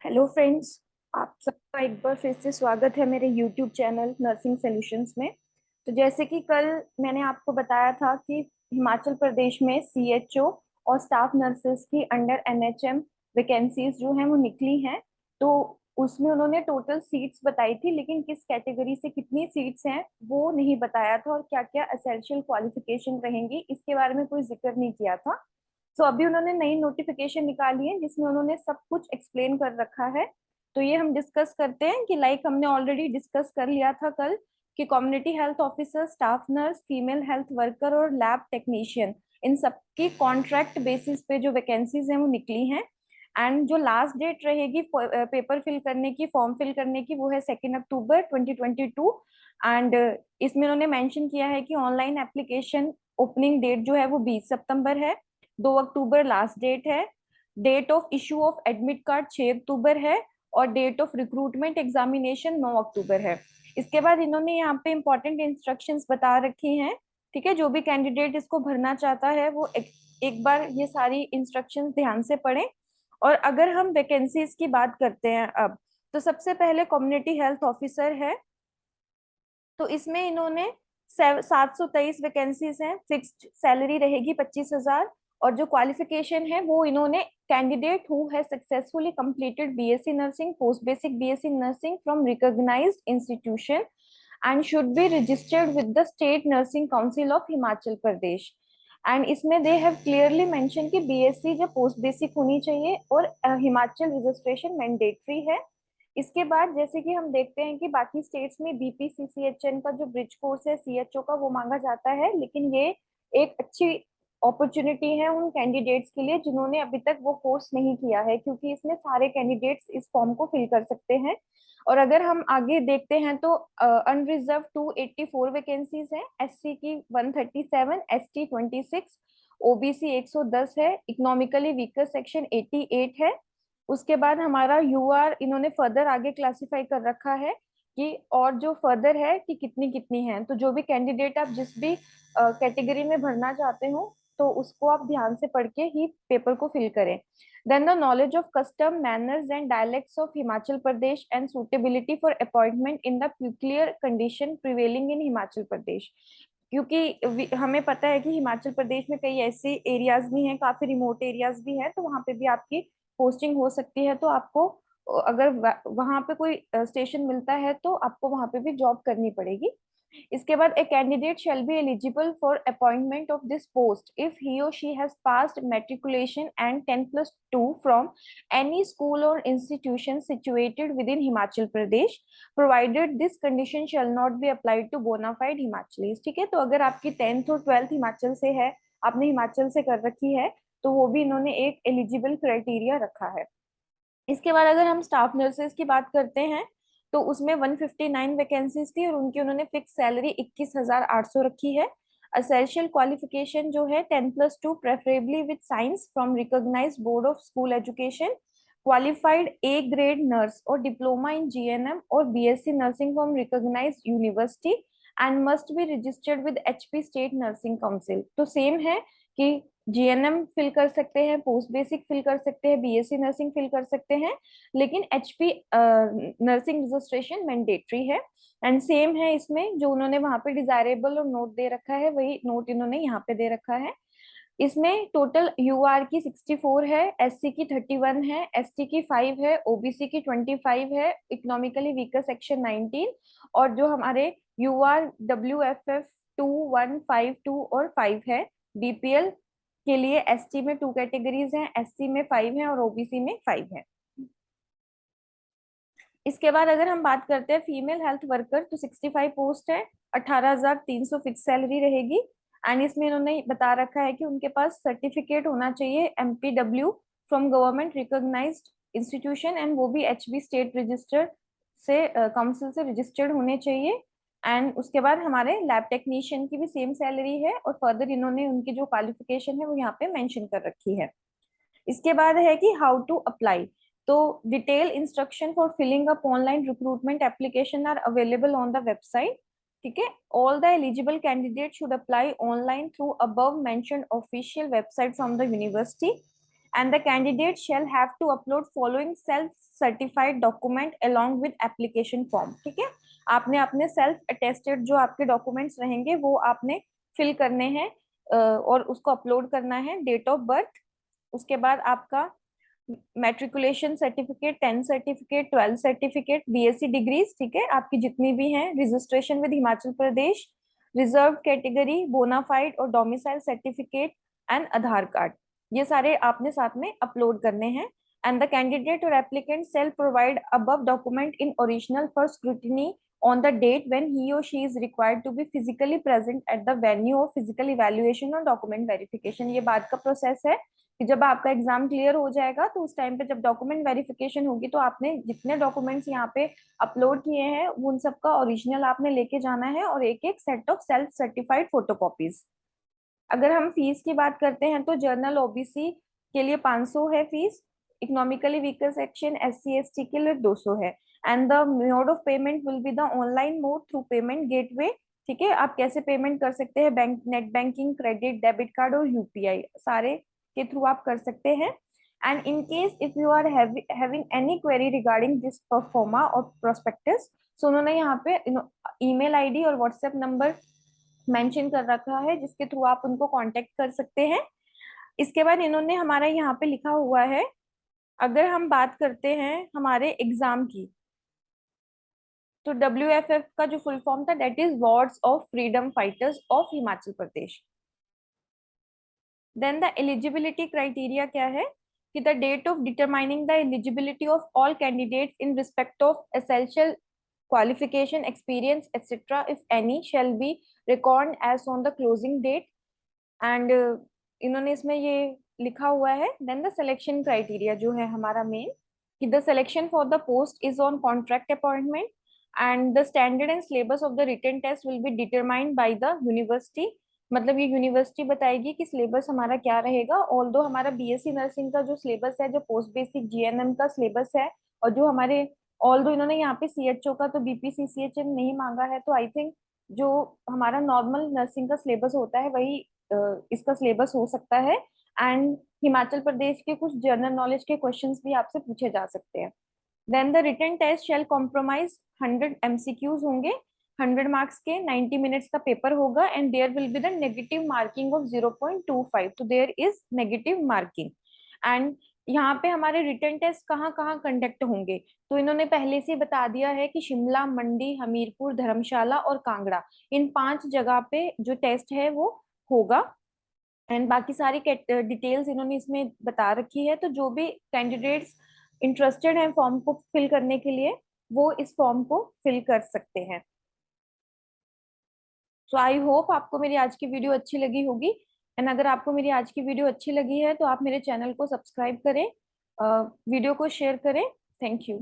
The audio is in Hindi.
Hello friends. आप सबका एक बार फिर से स्वागत है मेरे यूट्यूब चैनल नर्सिंग सॉल्यूशंस में। तो जैसे कि कल मैंने आपको बताया था कि हिमाचल प्रदेश में सीएचओ और स्टाफ नर्सेस की अंडर एनएचएम वैकेंसीज जो हैं वो निकली हैं। तो उसमें उन्होंने टोटल सीट्स बताई थी, लेकिन किस कैटेगरी से कितनी सीट्स हैं वो नहीं बताया था, और क्या क्या एसेंशियल क्वालिफिकेशन रहेंगी इसके बारे में कोई जिक्र नहीं किया था। तो अभी उन्होंने नई नोटिफिकेशन निकाली है जिसमें उन्होंने सब कुछ एक्सप्लेन कर रखा है। तो ये हम डिस्कस करते हैं कि लाइक हमने ऑलरेडी डिस्कस कर लिया था कल कि community health officer, staff nurse, female health worker और लैब टेक्नीशियन, इन सबकी कॉन्ट्रैक्ट बेसिस पे जो वैकेंसीज हैं वो निकली हैं। एंड जो लास्ट डेट रहेगी पेपर फिल करने की, फॉर्म फिल करने की, वो है 2 अक्टूबर 2022। एंड इसमें उन्होंने मेंशन किया है कि ऑनलाइन एप्लीकेशन ओपनिंग डेट जो है वो 20 सितंबर है, 2 अक्टूबर लास्ट डेट है, date of issue of admit card 6 अक्टूबर है, और डेट ऑफ रिक्रूटमेंट एग्जामिनेशन 9 अक्टूबर है। इसके बाद इन्होंने यहाँ पे इंपॉर्टेंट इंस्ट्रक्शंस बता रखी हैं। ठीक है, जो भी कैंडिडेट इसको भरना चाहता है वो एक बार ये सारी इंस्ट्रक्शंस ध्यान से पढ़ें। और अगर हम वैकेंसीज की बात करते हैं अब, तो सबसे पहले कम्युनिटी हेल्थ ऑफिसर है। तो इसमें इन्होंने 723 वैकेंसीज हैं, फिक्स्ड सैलरी रहेगी 25,000। और जो क्वालिफिकेशन है वो इन्होंने कैंडिडेट हु है successfully completed BSc nursing, post basic BSc nursing from recognised institution and should be registered with the state nursing council of Himachal Pradesh. And इसमें दे हैव क्लियरली मेंशन कि बीएससी जो पोस्ट बेसिक होनी चाहिए, और हिमाचल रजिस्ट्रेशन मैंडेटरी है। इसके बाद जैसे कि हम देखते हैं कि बाकी स्टेट्स में बीपीसीसीएचएन का जो ब्रिज कोर्स है सीएचओ का वो मांगा जाता है, लेकिन ये एक अच्छी अपॉर्चुनिटी है उन कैंडिडेट्स के लिए जिन्होंने अभी तक वो कोर्स नहीं किया है, क्योंकि इसमें सारे कैंडिडेट्स इस फॉर्म को फिल कर सकते हैं। और अगर हम आगे देखते हैं तो अनरिजर्व 284 वैकेंसीज हैं, एससी की 137, एसटी 26, ओबीसी 110 है, इकोनॉमिकली वीकर सेक्शन 88 है। उसके बाद हमारा यूआर इन्होंने फर्दर आगे क्लासिफाई कर रखा है कि और जो फर्दर है कि कितनी कितनी है। तो जो भी कैंडिडेट आप जिस भी कैटेगरी में भरना चाहते हो तो उसको आप ध्यान से पढ़ के ही पेपर को फिल करें। Then the knowledge of custom, manners and dialects of Himachal Pradesh and suitability for appointment in the peculiar condition prevailing in Himachal Pradesh. क्योंकि हमें पता है कि हिमाचल प्रदेश में कई ऐसे एरियाज भी हैं, काफी रिमोट एरियाज भी हैं, तो वहां पे भी आपकी पोस्टिंग हो सकती है। तो आपको अगर वहां पे कोई स्टेशन मिलता है तो आपको वहां पे भी जॉब करनी पड़ेगी। इसके बाद a candidate shall be eligible for appointment of this post if he और she has passed matriculation and 10+2 from any school और institution situated within Himachal Pradesh, provided this condition shall not be applied to bonafide Himachalis. ठीक है, तो अगर आपकी 10th और 12th हिमाचल से है, आपने हिमाचल से कर रखी है, तो वो भी इन्होंने एक एलिजिबल क्राइटेरिया रखा है। इसके बाद अगर हम स्टाफ नर्सेज की बात करते हैं तो उसमें 159 वैकेंसीज थी, और उनकी उन्होंने फिक्स सैलरी 21,800 रखी है। असेंशियल क्वालिफिकेशन जो है 10+2 preferably with science from recognised board of school education, qualified A grade nurse और डिप्लोमा इन जीएनएम और BSc nursing from recognised university and must be registered with HP state nursing council. तो सेम है कि जीएनएम फिल कर सकते हैं, पोस्ट बेसिक फिल कर सकते हैं, बीएससी नर्सिंग फिल कर सकते हैं, लेकिन एचपी नर्सिंग रजिस्ट्रेशन मैंडेटरी है। एंड सेम है इसमें, जो उन्होंने वहां पे डिजायरेबल और नोट दे रखा है वही नोट इन्होंने यहाँ पे दे रखा है। इसमें टोटल यूआर की 64 है, एससी की 31 है, एसटी की 5 है, ओबीसी की 25 है, इकोनॉमिकली वीकर सेक्शन 19, और जो हमारे यूआर डब्ल्यू एफ 2, 1, 5, 2 और 5 है। बीपीएल के लिए एसटी में 2 कैटेगरीज हैं, एससी में 5 है और ओबीसी में 5 है। इसके बाद अगर हम बात करते हैं फीमेल हेल्थ वर्कर, तो 65 पोस्ट है, 18,300 फिक्स सैलरी रहेगी। एंड इसमें इन्होंने बता रखा है कि उनके पास सर्टिफिकेट होना चाहिए MPW from government recognised institution, and वो भी एचबी स्टेट रजिस्टर से काउंसिल से रजिस्टर्ड होने चाहिए। एंड उसके बाद हमारे लैब टेक्नीशियन की भी सेम सैलरी है, और फर्दर इन्होंने उनकी जो क्वालिफिकेशन है वो यहाँ पे मेंशन कर रखी है। इसके बाद है कि हाउ टू अप्लाई। तो detail instruction for filling up online recruitment application are available on the website. ठीक है, all the eligible candidate should apply online through above mentioned official website from the university, and the candidate shall have to upload following self certified document along with application form। ठीक है, आपने अपने सेल्फ अटेस्टेड जो आपके डॉक्यूमेंट्स रहेंगे वो आपने फिल करने हैं और उसको अपलोड करना है। डेट ऑफ बर्थ, उसके बाद आपका matriculation certificate, 10th certificate, 12th certificate, BSc degrees, ठीक है, आपकी जितनी भी हैं, registration with Himachal Pradesh, reserve category, bonafide और domicile certificate and Aadhaar card, ये सारे आपने साथ में अपलोड करने हैं। एंड द कैंडिडेट और applicant shall provide above document in original for scrutiny on the date when he or she is required to be physically present at the venue of physical evaluation और document verification। ये बात का प्रोसेस है कि जब आपका एग्जाम क्लियर हो जाएगा तो उस टाइम पे जब डॉक्यूमेंट वेरिफिकेशन होगी तो आपने जितने डॉक्यूमेंट्स यहाँ पे अपलोड किए हैं उन सब का ओरिजिनल आपने लेके जाना है और एक एक set of self certified photocopies. अगर हम फीस की बात करते हैं तो जर्नल ओबीसी के लिए 500 है fees, economically weaker section SC ST के लिए 200 है। And the mode of payment will be the online mode through payment gateway. ठीक है, आप कैसे पेमेंट कर सकते हैं, bank, net banking, credit, debit card और यूपीआई, सारे के थ्रू आप कर सकते हैं। And in case if you are having any query regarding this proforma और प्रोस्पेक्टस, सो उन्होंने यहाँ पे ईमेल आईडी और व्हाट्सएप नंबर मेंशन कर रखा है जिसके थ्रू आप उनको कांटेक्ट कर सकते हैं। इसके बाद इन्होंने हमारा यहाँ पे लिखा हुआ है, अगर हम बात करते हैं हमारे एग्जाम की, तो WFF का जो फुल फॉर्म था that is wards of freedom fighters of Himachal Pradesh. Then the eligibility criteria क्या है कि the date of determining the eligibility of all candidates in respect of essential qualification, experience, etc., if any, shall be reckoned as on the closing date। and इन्होंने इसमें ये लिखा हुआ है। देन द सिलेक्शन क्राइटेरिया जो है हमारा मेन कि the selection for the post is on contract appointment and the standard and syllabus of the written test will be determined by the university. मतलब ये यूनिवर्सिटी बताएगी कि सिलेबस हमारा क्या रहेगा। ऑल्दो हमारा बीएससी नर्सिंग का जो सिलेबस है, जो पोस्ट बेसिक जीएनएम का सिलेबस है, और जो हमारे ऑल्दो इन्होंने यहाँ पे सीएचओ का तो बीपीसीसीएचएम नहीं मांगा है, तो आई थिंक जो हमारा नॉर्मल नर्सिंग का सिलेबस होता है वही इसका सिलेबस हो सकता है। एंड हिमाचल प्रदेश के कुछ जनरल नॉलेज के क्वेश्चंस भी आपसे पूछे जा सकते हैं। Then the written test shall compromise 100 MCQs होंगे, 100 मार्क्स के, 90 मिनट्स का पेपर होगा and there will be the negative marking of 0.25, तो there is negative marking. And यहाँ पे हमारे रिटन टेस्ट कहाँ कहाँ कंडक्ट होंगे, तो इन्होंने पहले से बता दिया है कि शिमला, मंडी, हमीरपुर, धर्मशाला और कांगड़ा, इन 5 जगह पे जो टेस्ट है वो होगा। एंड बाकी सारी डिटेल्स इन्होंने इसमें बता रखी है, तो जो भी कैंडिडेट्स इंटरेस्टेड हैं फॉर्म को फिल करने के लिए वो इस फॉर्म को फिल कर सकते हैं। सो आई होप आपको मेरी आज की वीडियो अच्छी लगी होगी। एंड अगर आपको मेरी आज की वीडियो अच्छी लगी है तो आप मेरे चैनल को सब्सक्राइब करें, वीडियो को शेयर करें। Thank you.